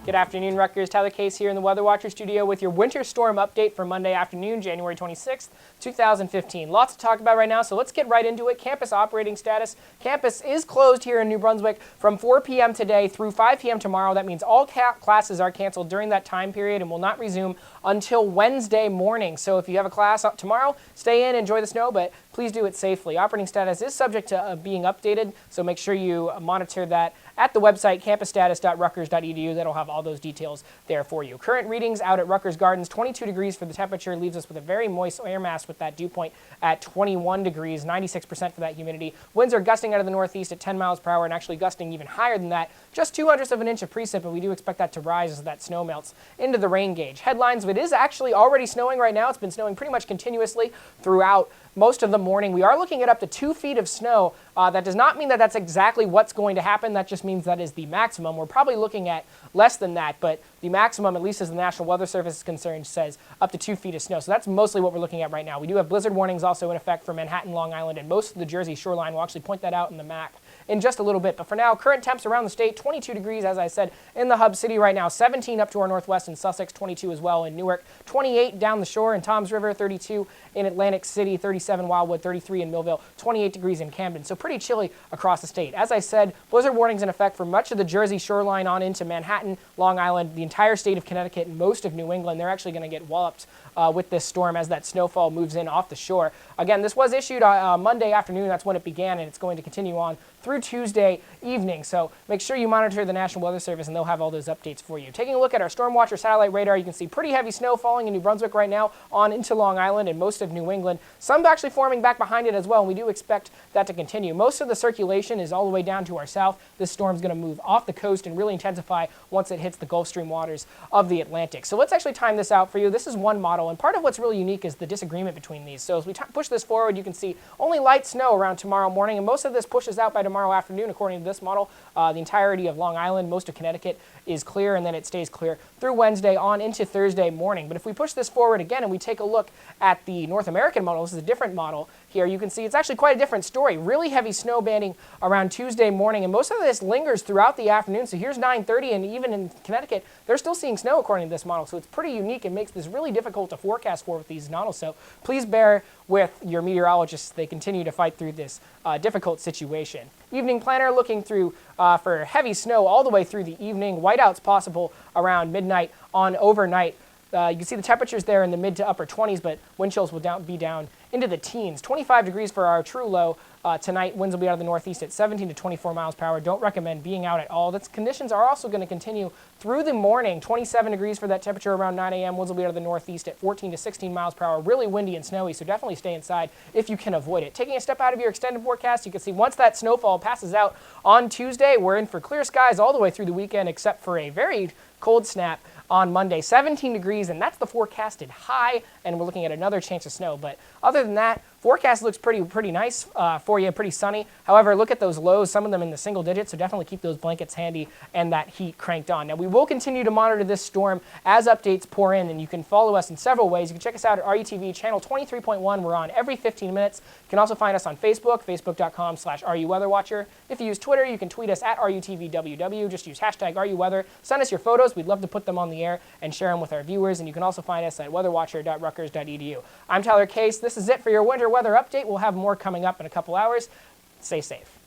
Good afternoon, Rutgers. Tyler Case here in the Weather Watcher studio with your winter storm update for Monday afternoon, January 26th, 2015. Lots to talk about right now, so let's get right into it. Campus operating status. Campus is closed here in New Brunswick from 4 p.m. today through 5 p.m. tomorrow. That means all classes are canceled during that time period and will not resume until Wednesday morning. So if you have a class up tomorrow, stay in, enjoy the snow, but please do it safely. Operating status is subject to being updated, so make sure you monitor that at the website campusstatus.rutgers.edu. That'll have all those details there for you. Current readings out at Rutgers Gardens, 22 degrees for the temperature, leaves us with a very moist air mass with that dew point at 21 degrees, 96% for that humidity. Winds are gusting out of the northeast at 10 miles per hour and actually gusting even higher than that. Just 0.02 of an inch of precip, but we do expect that to rise as that snow melts into the rain gauge. Headlines, it is actually already snowing right now. It's been snowing pretty much continuously throughout most of the morning. We are looking at up to 2 feet of snow. That does not mean that that's exactly what's going to happen. That just means that is the maximum. We're probably looking at less than that, but the maximum, at least as the National Weather Service is concerned, says up to 2 feet of snow. So that's mostly what we're looking at right now. We do have blizzard warnings also in effect for Manhattan, Long Island, and most of the Jersey shoreline. We'll actually point that out in the map in just a little bit. But for now, current temps around the state, 22 degrees, as I said, in the hub city right now, 17 up to our northwest in Sussex, 22 as well in Newark, 28 down the shore in Toms River, 32 in Atlantic City, 37 Wildwood, 33 in Millville, 28 degrees in Camden. So pretty chilly across the state. As I said, blizzard warnings in effect for much of the Jersey shoreline on into Manhattan, Long Island, the entire state of Connecticut, and most of New England. They're actually going to get walloped with this storm as that snowfall moves in off the shore. Again, this was issued Monday afternoon. That's when it began, and it's going to continue on through Tuesday evening. So make sure you monitor the National Weather Service, and they'll have all those updates for you. Taking a look at our Storm Watcher satellite radar, you can see pretty heavy snow falling in New Brunswick right now on into Long Island and most of New England. Some actually forming back behind it as well, and we do expect that to continue. Most of the circulation is all the way down to our south. This storm's going to move off the coast and really intensify once it hits the Gulf Stream waters of the Atlantic. So let's actually time this out for you. This is one model, and part of what's really unique is the disagreement between these. So as we push this forward, you can see only light snow around tomorrow morning, and most of this pushes out by tomorrow afternoon, according to this model. The entirety of Long Island, most of Connecticut is clear, and then it stays clear through Wednesday on into Thursday morning. But if we push this forward again and we take a look at the North American model, this is a different model here, you can see it's actually quite a different story. Really heavy snow banding around Tuesday morning, and most of this lingers throughout the afternoon. So here's 9:30, and even in Connecticut, they're still seeing snow according to this model. So it's pretty unique and makes this really difficult to forecast for with these models. So please bear with your meteorologists. They continue to fight through this difficult situation. Evening planner looking through for heavy snow all the way through the evening. Whiteouts possible around midnight on overnight. You can see the temperatures there in the mid to upper 20s, but wind chills will be down into the teens. 25 degrees for our true low tonight. Winds will be out of the northeast at 17 to 24 miles per hour. Don't recommend being out at all. These conditions are also going to continue through the morning. 27 degrees for that temperature around 9 a.m. Winds will be out of the northeast at 14 to 16 miles per hour. Really windy and snowy, so definitely stay inside if you can avoid it. Taking a step out of your extended forecast, you can see once that snowfall passes out on Tuesday, we're in for clear skies all the way through the weekend, except for a very cold snap on Monday. 17 degrees, and that's the forecasted high, and we're looking at another chance of snow. But other than that, forecast looks pretty nice for you, pretty sunny. However, look at those lows, some of them in the single digits, so definitely keep those blankets handy and that heat cranked on. Now, we will continue to monitor this storm as updates pour in, and you can follow us in several ways. You can check us out at RUTV channel 23.1. We're on every 15 minutes. You can also find us on Facebook, facebook.com/RUWeatherWatcher. If you use Twitter, you can tweet us at RUTVWW. Just use hashtag RUWeather. Send us your photos. We'd love to put them on the air and share them with our viewers, and you can also find us at weatherwatcher.rutgers.edu. I'm Tyler Case. This is it for your winter weather update. We'll have more coming up in a couple hours. Stay safe.